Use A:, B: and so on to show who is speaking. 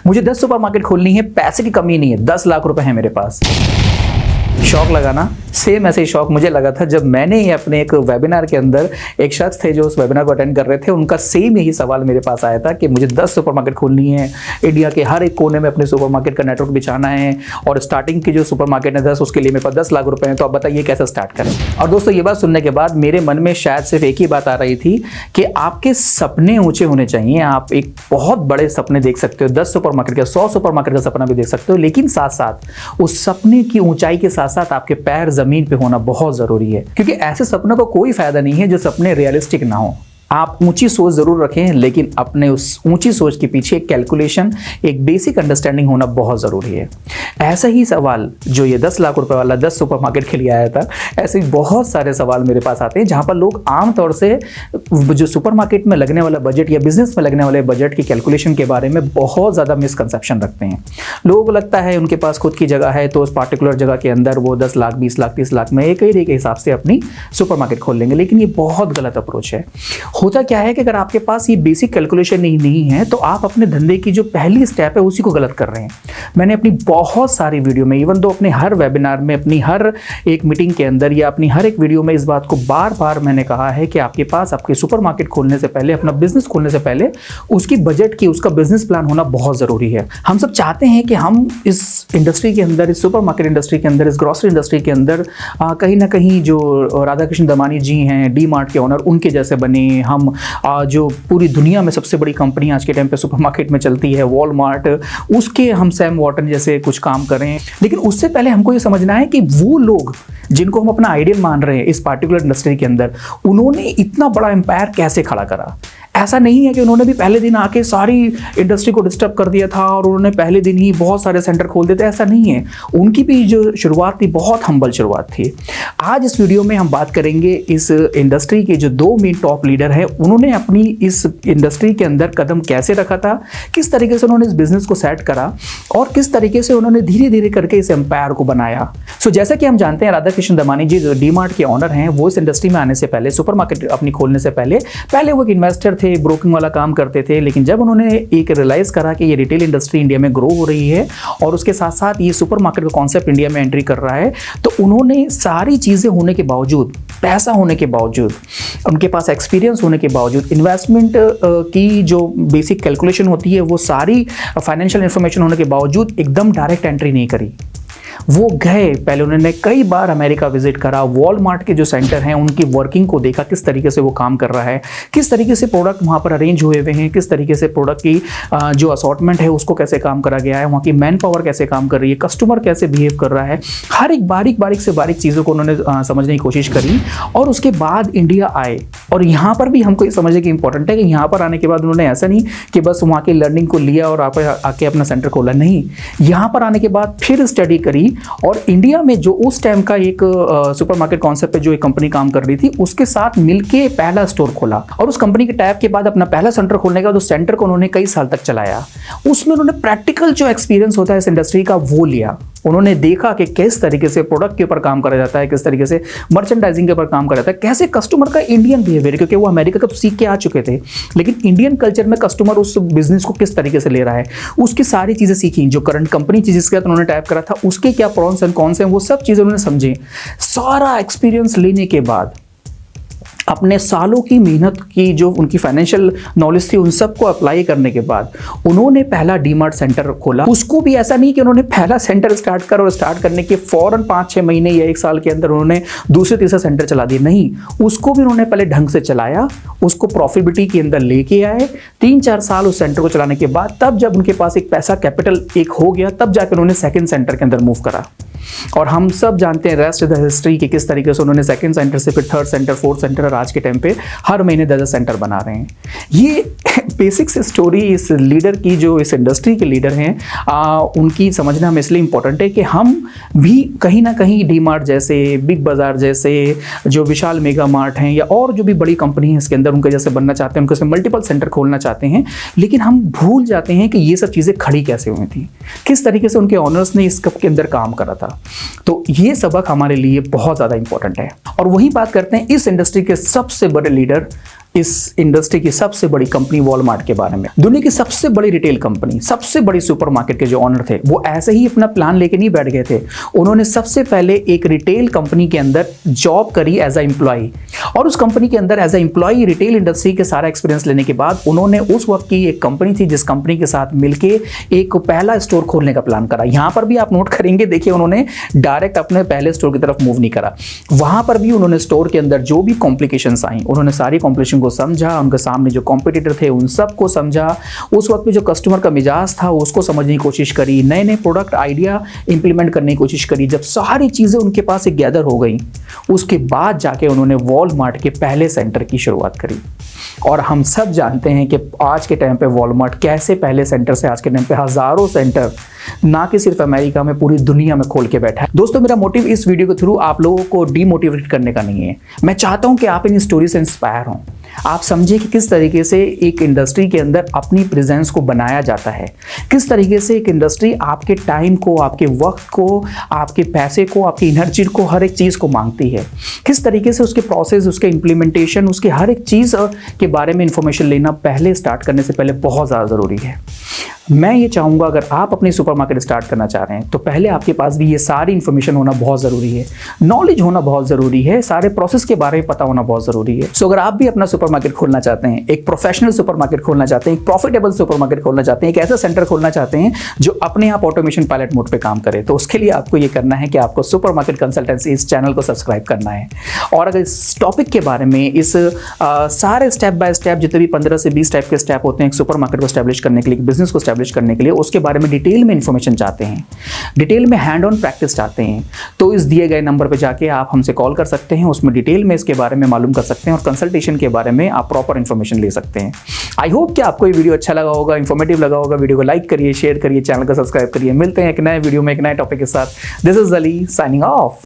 A: मुझे 10 सुपरमार्केट खोलनी है, पैसे की कमी नहीं है, 10 लाख रुपए है मेरे पास। शौक लगा ना? सेम ऐसे ही शौक मुझे लगा था जब मैंने ही अपने एक वेबिनार के अंदर एक शख्स थे जो उस वेबिनार को अटेंड कर रहे थे, उनका सेम यही सवाल मेरे पास आया था कि मुझे 10 सुपरमार्केट खोलनी है, इंडिया के हर एक कोने में अपने सुपरमार्केट का नेटवर्क बिछाना है और स्टार्टिंग की जो सुपरमार्केट है 10, उसके लिए मेरे पास 10 लाख रुपए हैं, तो आप बताइए कैसे स्टार्ट करें। और दोस्तों ये बात सुनने के बाद मेरे मन में शायद सिर्फ एक ही बात आ रही थी कि आपके सपने ऊंचे होने चाहिए। आप एक बहुत बड़े सपने देख सकते हो, 10 सुपरमार्केट का, 100 सुपरमार्केट का सपना भी देख सकते हो, लेकिन साथ साथ उस सपने की ऊंचाई के साथ साथ आपके पैर जमीन पे होना बहुत जरूरी है, क्योंकि ऐसे सपनों का कोई फायदा नहीं है जो सपने रियलिस्टिक ना हो। आप ऊंची सोच जरूर रखें, लेकिन अपने उस ऊंची सोच के पीछे एक कैलकुलेशन, एक बेसिक अंडरस्टैंडिंग होना बहुत जरूरी है। ऐसा ही सवाल जो ये 10 लाख रुपए वाला 10 सुपरमार्केट के लिए आया था, ऐसे ही बहुत सारे सवाल मेरे पास आते हैं जहां पर लोग आमतौर से जो सुपरमार्केट में लगने वाला बजट या बिजनेस में लगने वाले बजट की कैलकुलेशन के बारे में बहुत ज्यादा मिसकंसेप्शन रखते हैं। लोगों को लगता है उनके पास खुद की जगह है तो उस पार्टिकुलर जगह के अंदर वो 10 लाख, 20 लाख, 30 लाख में एक एरिया के हिसाब से अपनी सुपरमार्केट खोल लेंगे, लेकिन ये बहुत गलत अप्रोच है। होता क्या है कि अगर आपके पास ये बेसिक कैलकुलेशन नहीं है तो आप अपने धंधे की जो पहली स्टेप है उसी को गलत कर रहे हैं। मैंने अपनी बहुत सारी वीडियो में, इवन दो अपने हर वेबिनार में, अपनी हर एक मीटिंग के अंदर या अपनी हर एक वीडियो में इस बात को बार बार मैंने कहा है कि आपके पास आपके सुपरमार्केट खोलने से पहले, अपना बिजनेस खोलने से पहले उसकी बजट की, उसका बिजनेस प्लान होना बहुत जरूरी है। हम सब चाहते हैं कि हम इस इंडस्ट्री के अंदर, इस सुपरमार्केट इंडस्ट्री के अंदर, इस ग्रोसरी इंडस्ट्री के अंदर कहीं ना कहीं जो राधा कृष्ण दमानी जी हैं, डी मार्ट के ओनर, उनके जैसे बने। हम जो पूरी दुनिया में सबसे बड़ी कंपनी आज के टाइम पे सुपरमार्केट में चलती है, वॉलमार्ट, उसके हम सैम वॉटन जैसे कुछ काम करें। लेकिन उससे पहले हमको ये समझना है कि वो लोग जिनको हम अपना आइडियल मान रहे हैं इस पार्टिकुलर इंडस्ट्री के अंदर, उन्होंने इतना बड़ा एम्पायर कैसे खड़ा करा। ऐसा नहीं है कि उन्होंने भी पहले दिन आके सारी इंडस्ट्री को डिस्टर्ब कर दिया था और उन्होंने पहले दिन ही बहुत सारे सेंटर खोल दिए थे, ऐसा नहीं है। उनकी भी जो शुरुआत थी बहुत हम्बल शुरुआत थी। आज इस वीडियो में हम बात करेंगे इस इंडस्ट्री के जो 2 मेन टॉप लीडर हैं, उन्होंने अपनी इस इंडस्ट्री के अंदर कदम कैसे रखा था, किस तरीके से उन्होंने इस बिजनेस को सेट करा और किस तरीके से उन्होंने धीरे धीरे करके इस एम्पायर को बनाया। सो जैसा कि हम जानते हैं, राधा कृष्ण दमानी जी जो डी मार्ट के ऑनर हैं, वो इस इंडस्ट्री में आने से पहले, सुपरमार्केट अपनी खोलने से पहले वो एक इन्वेस्टर थे, ब्रोकिंग वाला काम करते थे। लेकिन जब उन्होंने एक रियलाइज करा कि ये रिटेल इंडस्ट्री इंडिया में ग्रो हो रही है और उसके साथ साथ ये सुपरमार्केट का कॉन्सेप्ट इंडिया में एंट्री कर रहा है, तो उन्होंने सारी चीजें होने के बावजूद, पैसा होने के बावजूद, उनके पास एक्सपीरियंस होने के बावजूद, इन्वेस्टमेंट की जो बेसिक कैलकुलेशन होती है, वो सारी फाइनेंशियल इंफॉर्मेशन होने के बावजूद एकदम डायरेक्ट एंट्री नहीं करी। वो गए, पहले उन्होंने कई बार अमेरिका विजिट करा, वॉलमार्ट के जो सेंटर हैं उनकी वर्किंग को देखा, किस तरीके से वो काम कर रहा है, किस तरीके से प्रोडक्ट वहाँ पर अरेंज हुए हुए हैं, किस तरीके से प्रोडक्ट की जो असॉर्टमेंट है उसको कैसे काम करा गया है, वहाँ की मैन पावर कैसे काम कर रही है, कस्टमर कैसे बिहेव कर रहा है, हर एक बारीक से बारीक चीज़ों को उन्होंने समझने की कोशिश करी। और उसके बाद इंडिया आए, और यहाँ पर भी हमको ये समझने की इंपॉर्टेंट है कि यहाँ पर आने के बाद उन्होंने ऐसा नहीं कि बस वहाँ की लर्निंग को लिया और आके अपना सेंटर खोला, नहीं, यहाँ पर आने के बाद फिर स्टडी करी और इंडिया में जो उस टाइम का एक सुपरमार्केट कॉन्सेप्ट पे जो एक कंपनी काम कर रही थी उसके साथ मिलके पहला स्टोर खोला। और उस कंपनी के टैप के बाद अपना पहला सेंटर खोलने के बाद उस सेंटर को उन्होंने कई साल तक चलाया। उसमें उन्होंने प्रैक्टिकल जो एक्सपीरियंस होता है इस इंडस्ट्री का वो लिया। उन्होंने देखा कि किस तरीके से प्रोडक्ट के ऊपर काम करा जाता है, किस तरीके से मर्चेंडाइजिंग के ऊपर काम करा जाता है, कैसे कस्टमर का इंडियन बिहेवियर, क्योंकि वो अमेरिका का तो सीख के आ चुके थे, लेकिन इंडियन कल्चर में कस्टमर उस बिजनेस को किस तरीके से ले रहा है, उसकी सारी चीजें सीखी। जो करंट कंपनी जिसके साथ उन्होंने टाइप करा था उसके क्या प्रॉन्स एंड कॉन्स हैं, वो सब चीजें उन्होंने समझे। सारा एक्सपीरियंस लेने के बाद, अपने सालों की मेहनत की जो उनकी फाइनेंशियल नॉलेज थी उन सबको अप्लाई करने के बाद उन्होंने पहला डीमार्ट सेंटर खोला। उसको भी ऐसा नहीं कि उन्होंने पहला सेंटर स्टार्ट कर और स्टार्ट करने के फौरन 5-6 महीने या 1 साल के अंदर उन्होंने दूसरे तीसरा सेंटर चला दिया, नहीं, उसको भी उन्होंने पहले ढंग से चलाया, उसको प्रॉफिटेबिलिटी के अंदर लेके आए। 3-4 साल उस सेंटर को चलाने के बाद तब जब उनके पास एक पैसा कैपिटल एक हो गया, तब जाकर उन्होंने सेकंड सेंटर के अंदर मूव करा। और हम सब जानते हैं रेस्ट द हिस्ट्री कि किस तरीके से उन्होंने सेकंड सेंटर से फिर थर्ड सेंटर, फोर्थ सेंटर और आज के टाइम पे हर महीने 10 सेंटर बना रहे हैं। ये बेसिक स्टोरी इस लीडर की, जो इस इंडस्ट्री के लीडर हैं, उनकी समझना हमें इसलिए इंपॉर्टेंट है कि हम भी कहीं ना कहीं डी मार्ट जैसे, बिग बाजार जैसे, जो विशाल मेगा मार्ट हैं या और जो भी बड़ी कंपनी है इसके अंदर उनके जैसे बनना चाहते हैं, उनके उसमें मल्टीपल सेंटर खोलना चाहते हैं, लेकिन हम भूल जाते हैं कि ये सब चीज़ें खड़ी कैसे हुई थी, किस तरीके से उनके ऑनर्स ने इस कप के अंदर काम करा था। तो ये सबक हमारे लिए बहुत ज़्यादा इंपॉर्टेंट है। और वही बात करते हैं इस इंडस्ट्री के सबसे बड़े लीडर, इस इंडस्ट्री की सबसे बड़ी कंपनी वॉलमार्ट के बारे में। दुनिया की सबसे बड़ी रिटेल कंपनी, सबसे बड़ी सुपरमार्केट के जो ऑनर थे, वो ऐसे ही अपना प्लान लेके नहीं बैठ गए थे। उन्होंने सबसे पहले एक रिटेल कंपनी के अंदर जॉब करी एज अ एम्प्लॉय, और उस कंपनी के अंदर as a employ retail industry के सारा एक्सपीरियंस लेने के बाद उन्होंने उस वक्त की एक कंपनी थी जिस कंपनी के साथ मिलके एक पहला स्टोर खोलने का प्लान करा। यहां पर भी आप नोट करेंगे, देखिए उन्होंने डायरेक्ट अपने पहले स्टोर की तरफ मूव नहीं करा। वहां पर भी उन्होंने स्टोर के अंदर जो भी कॉम्प्लिकेशंस आई, उन्होंने सारी कॉम्प्लिकेशन को समझा, उनके सामने जो कॉम्पिटिटर थे उन सबको समझा, उस वक्त में जो कस्टमर का मिजाज था उसको समझने की कोशिश करी, नए नए प्रोडक्ट आइडिया इंप्लीमेंट करने की कोशिश करी। जब सारी चीजें उनके पास एक गैदर हो गई, उसके बाद जाके उन्होंने वॉलमार्ट के पहले सेंटर की शुरुआत करी। और हम सब जानते हैं कि आज के टाइम पे वॉलमार्ट कैसे पहले सेंटर से आज के टाइम पे हजारों सेंटर ना कि सिर्फ अमेरिका में, पूरी दुनिया में खोल के बैठा है। दोस्तों, मेरा मोटिव इस वीडियो के थ्रू आप लोगों को डीमोटिवेट करने का नहीं है। मैं चाहता हूं कि आप इन स्टोरी से इंस्पायर हों, आप समझें कि किस तरीके से एक इंडस्ट्री के अंदर अपनी प्रेजेंस को बनाया जाता है, किस तरीके से एक इंडस्ट्री आपके टाइम को, आपके वक्त को, आपके पैसे को, आपकी एनर्जी को, हर एक चीज़ को मांगती है, किस तरीके से उसके प्रोसेस, उसके इम्प्लीमेंटेशन, उसके हर एक चीज़ के बारे में इंफॉर्मेशन लेना पहले स्टार्ट करने से पहले बहुत ज़्यादा ज़रूरी है। मैं ये चाहूँगा अगर आप अपनी सुपरमार्केट स्टार्ट करना चाह रहे हैं तो पहले आपके पास भी ये सारी इन्फॉर्मेशन होना बहुत ज़रूरी है, नॉलेज होना बहुत ज़रूरी है, सारे प्रोसेस के बारे में पता होना बहुत ज़रूरी है। सो अगर आप भी अपना सुपरमार्केट खोलना चाहते हैं, एक प्रोफेशनल सुपरमार्केट खोलना चाहते हैं, एक प्रॉफिटेबल सुपरमार्केट खोलना चाहते हैं, एक ऐसा सेंटर खोलना चाहते हैं जो अपने आप ऑटोमेशन पायलट मोड पे काम करे, तो उसके लिए आपको ये करना है कि आपको सुपरमार्केट कंसल्टेंसी इस चैनल को सब्सक्राइब करना है। और अगर इस टॉपिक के बारे में, इस सारे स्टेप बाय स्टेप जितने भी 15 से 20 टाइप के स्टेप होते हैं एक सुपरमार्केट को स्टैब्लिश करने के लिए, बिजनेस को स्टैब्लिश करने के लिए, उसके बारे में डिटेल में इंफॉर्मेशन चाहते हैं, डिटेल में हैंड ऑन प्रैक्टिस चाहते हैं, तो इस दिए गए नंबर पे जाके आप हमसे कॉल कर सकते हैं, उसमें डिटेल में इसके बारे में मालूम कर सकते हैं और कंसल्टेशन के बारे में आप प्रॉपर इंफॉर्मेशन ले सकते हैं। आई होप कि आपको ये वीडियो अच्छा लगा होगा, इंफॉर्मेटिव लगा होगा। वीडियो को लाइक करिए, शेयर करिए, चैनल को सब्सक्राइब करिए। मिलते हैं एक नए वीडियो में एक नए टॉपिक के साथ। This is Ali signing off.